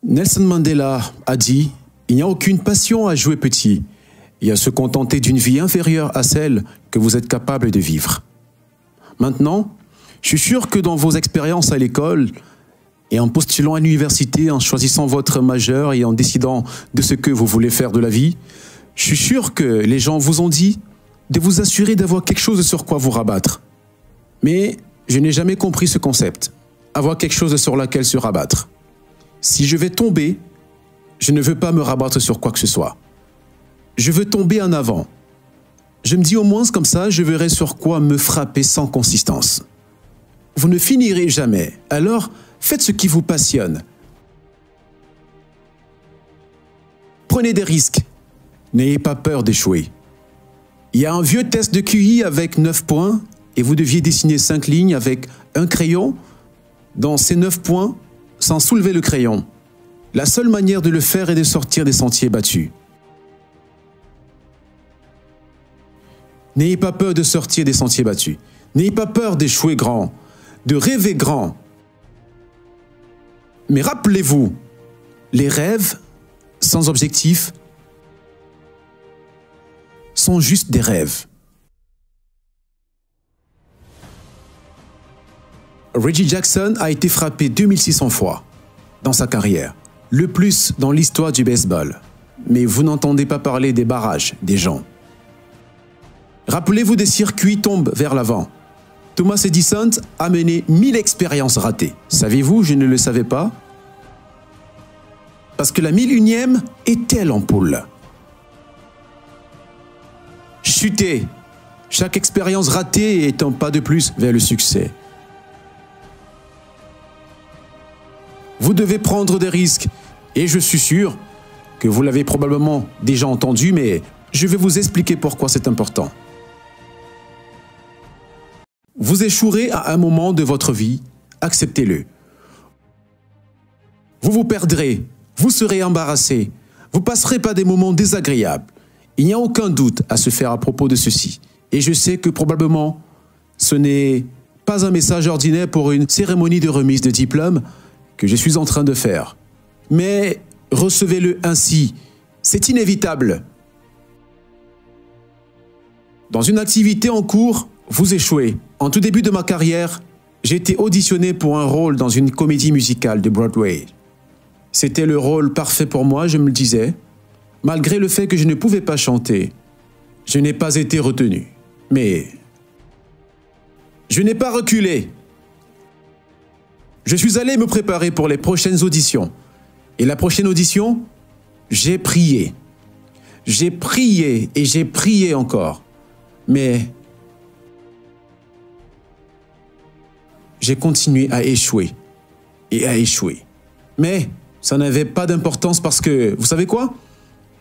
Nelson Mandela a dit « Il n'y a aucune passion à jouer petit et à se contenter d'une vie inférieure à celle que vous êtes capable de vivre. » Maintenant, je suis sûr que dans vos expériences à l'école et en postulant à l'université, en choisissant votre majeur et en décidant de ce que vous voulez faire de la vie, je suis sûr que les gens vous ont dit de vous assurer d'avoir quelque chose sur quoi vous rabattre. Mais je n'ai jamais compris ce concept, avoir quelque chose sur laquelle se rabattre. Si je vais tomber, je ne veux pas me rabattre sur quoi que ce soit. Je veux tomber en avant. Je me dis au moins comme ça, je verrai sur quoi me frapper sans consistance. Vous ne finirez jamais, alors faites ce qui vous passionne. Prenez des risques. N'ayez pas peur d'échouer. Il y a un vieux test de QI avec 9 points et vous deviez dessiner 5 lignes avec un crayon dans ces 9 points sans soulever le crayon. La seule manière de le faire est de sortir des sentiers battus. N'ayez pas peur de sortir des sentiers battus. N'ayez pas peur d'échouer grand, de rêver grand. Mais rappelez-vous, les rêves sans objectif sont juste des rêves. Reggie Jackson a été frappé 2600 fois dans sa carrière, le plus dans l'histoire du baseball. Mais vous n'entendez pas parler des barrages des gens. Rappelez-vous des circuits tombent vers l'avant. Thomas Edison a mené 1000 expériences ratées. Savez-vous, je ne le savais pas. Parce que la 1001e était l'ampoule. Chutez, chaque expérience ratée est un pas de plus vers le succès. Vous devez prendre des risques et je suis sûr que vous l'avez probablement déjà entendu, mais je vais vous expliquer pourquoi c'est important. Vous échouerez à un moment de votre vie, acceptez-le. Vous vous perdrez, vous serez embarrassé, vous passerez par des moments désagréables. Il n'y a aucun doute à se faire à propos de ceci. Et je sais que probablement, ce n'est pas un message ordinaire pour une cérémonie de remise de diplôme que je suis en train de faire. Mais recevez-le ainsi, c'est inévitable. Dans une activité en cours, vous échouez. En tout début de ma carrière, j'ai été auditionné pour un rôle dans une comédie musicale de Broadway. C'était le rôle parfait pour moi, je me le disais. Malgré le fait que je ne pouvais pas chanter, je n'ai pas été retenu. Mais je n'ai pas reculé. Je suis allé me préparer pour les prochaines auditions. Et la prochaine audition, j'ai prié. J'ai prié et j'ai prié encore. Mais j'ai continué à échouer et à échouer. Mais ça n'avait pas d'importance parce que, vous savez quoi?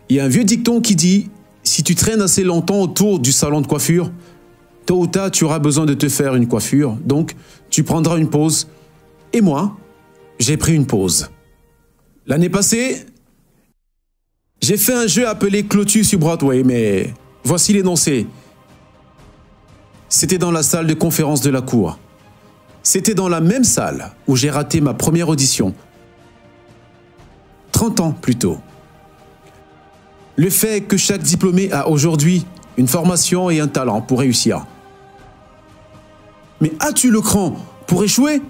Il y a un vieux dicton qui dit « Si tu traînes assez longtemps autour du salon de coiffure, tôt ou tard, tu auras besoin de te faire une coiffure. Donc, tu prendras une pause. » Et moi, j'ai pris une pause. L'année passée, j'ai fait un jeu appelé Clotus sur Broadway, mais voici l'énoncé. C'était dans la salle de conférence de la cour. C'était dans la même salle où j'ai raté ma première audition. 30 ans plus tôt. Le fait que chaque diplômé a aujourd'hui une formation et un talent pour réussir. Mais as-tu le cran pour échouer?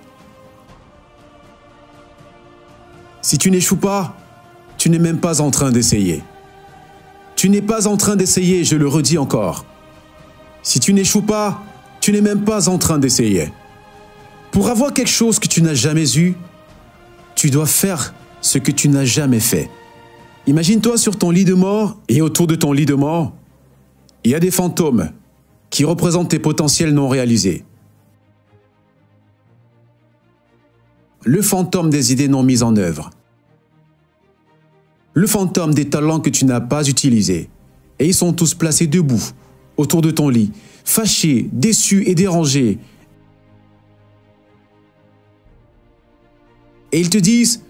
Si tu n'échoues pas, tu n'es même pas en train d'essayer. Tu n'es pas en train d'essayer, je le redis encore. Si tu n'échoues pas, tu n'es même pas en train d'essayer. Pour avoir quelque chose que tu n'as jamais eu, tu dois faire ce que tu n'as jamais fait. Imagine-toi sur ton lit de mort et autour de ton lit de mort, il y a des fantômes qui représentent tes potentiels non réalisés. Le fantôme des idées non mises en œuvre. Le fantôme des talents que tu n'as pas utilisés. Et ils sont tous placés debout, autour de ton lit, fâchés, déçus et dérangés. Et ils te disent,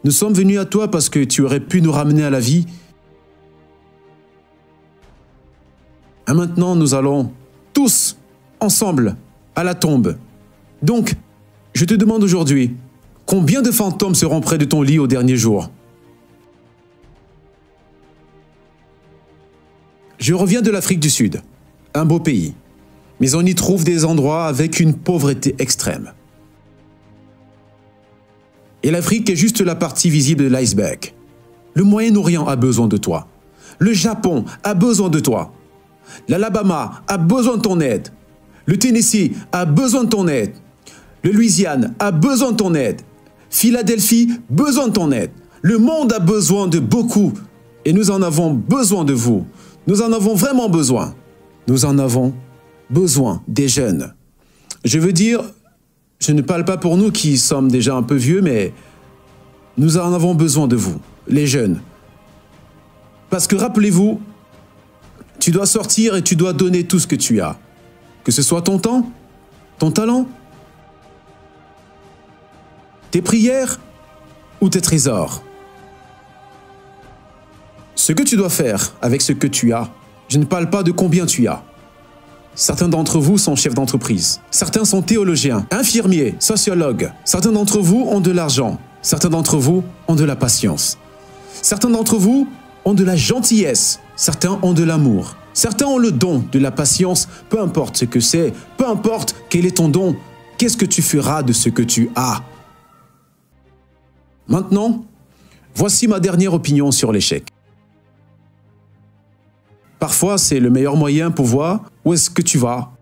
nous sommes venus à toi parce que tu aurais pu nous ramener à la vie. Et maintenant, nous allons tous, ensemble, à la tombe. Donc, je te demande aujourd'hui, Combien de fantômes seront près de ton lit au dernier jour? Je reviens de l'Afrique du Sud, un beau pays, mais on y trouve des endroits avec une pauvreté extrême. Et l'Afrique est juste la partie visible de l'iceberg. Le Moyen-Orient a besoin de toi. Le Japon a besoin de toi. L'Alabama a besoin de ton aide. Le Tennessee a besoin de ton aide. Le Louisiane a besoin de ton aide. Philadelphie a besoin de ton aide. Le monde a besoin de beaucoup. Et nous en avons besoin de vous. Nous en avons vraiment besoin. Nous en avons besoin des jeunes. Je veux dire, je ne parle pas pour nous qui sommes déjà un peu vieux, mais nous en avons besoin de vous, les jeunes. Parce que rappelez-vous, tu dois sortir et tu dois donner tout ce que tu as. Que ce soit ton temps, ton talent, tes prières ou tes trésors. Ce que tu dois faire avec ce que tu as, je ne parle pas de combien tu as. Certains d'entre vous sont chefs d'entreprise. Certains sont théologiens, infirmiers, sociologues. Certains d'entre vous ont de l'argent. Certains d'entre vous ont de la patience. Certains d'entre vous ont de la gentillesse. Certains ont de l'amour. Certains ont le don de la patience. Peu importe ce que c'est, peu importe quel est ton don, qu'est-ce que tu feras de ce que tu as? Maintenant, voici ma dernière opinion sur l'échec. Parfois, c'est le meilleur moyen pour voir où est-ce que tu vas.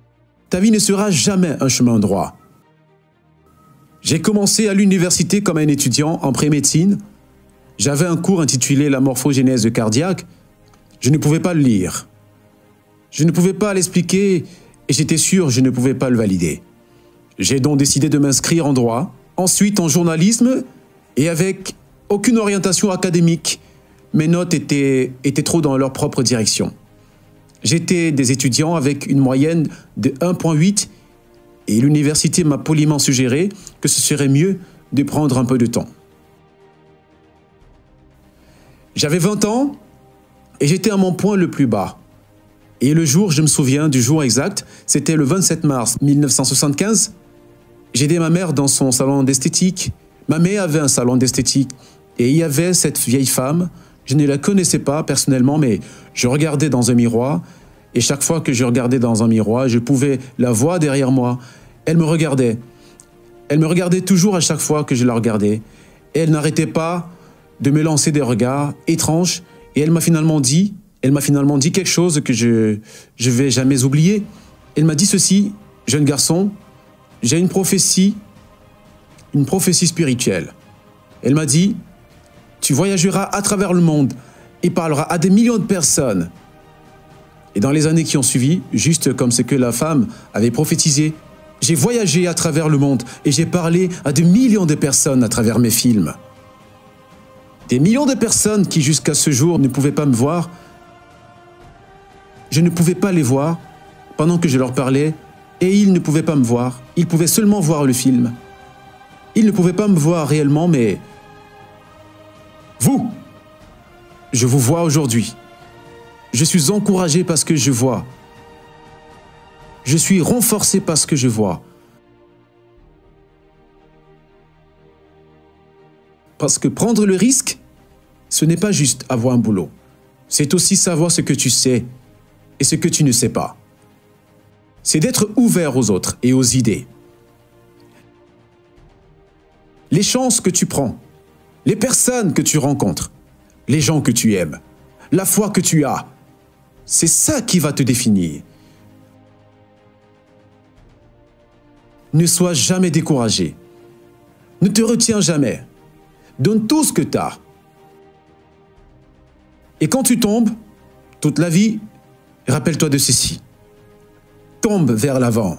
Ta vie ne sera jamais un chemin droit. J'ai commencé à l'université comme un étudiant en pré-médecine. J'avais un cours intitulé « La morphogénèse cardiaque ». Je ne pouvais pas le lire. Je ne pouvais pas l'expliquer et j'étais sûr que je ne pouvais pas le valider. J'ai donc décidé de m'inscrire en droit, ensuite en journalisme et avec aucune orientation académique. Mes notes étaient trop dans leur propre direction. J'étais des étudiants avec une moyenne de 1,8 et l'université m'a poliment suggéré que ce serait mieux de prendre un peu de temps. J'avais 20 ans et j'étais à mon point le plus bas. Et le jour, je me souviens du jour exact, c'était le 27 mars 1975. J'ai aidé ma mère dans son salon d'esthétique. Ma mère avait un salon d'esthétique et il y avait cette vieille femme. Je ne la connaissais pas personnellement, mais je regardais dans un miroir et chaque fois que je regardais dans un miroir, je pouvais la voir derrière moi. Elle me regardait. Elle me regardait toujours à chaque fois que je la regardais. Et elle n'arrêtait pas de me lancer des regards étranges et elle m'a finalement dit quelque chose que je vais jamais oublier. Elle m'a dit ceci: jeune garçon, j'ai une prophétie spirituelle. Elle m'a dit: tu voyageras à travers le monde et parleras à des millions de personnes. Et dans les années qui ont suivi, juste comme ce que la femme avait prophétisé, j'ai voyagé à travers le monde et j'ai parlé à des millions de personnes à travers mes films. Des millions de personnes qui jusqu'à ce jour ne pouvaient pas me voir. Je ne pouvais pas les voir pendant que je leur parlais et ils ne pouvaient pas me voir. Ils pouvaient seulement voir le film. Ils ne pouvaient pas me voir réellement, mais vous, je vous vois aujourd'hui. Je suis encouragé parce que je vois. Je suis renforcé parce que je vois. Parce que prendre le risque, ce n'est pas juste avoir un boulot. C'est aussi savoir ce que tu sais et ce que tu ne sais pas. C'est d'être ouvert aux autres et aux idées. Les chances que tu prends, les personnes que tu rencontres, les gens que tu aimes, la foi que tu as, c'est ça qui va te définir. Ne sois jamais découragé. Ne te retiens jamais. Donne tout ce que tu as. Et quand tu tombes, toute la vie, rappelle-toi de ceci. Tombe vers l'avant.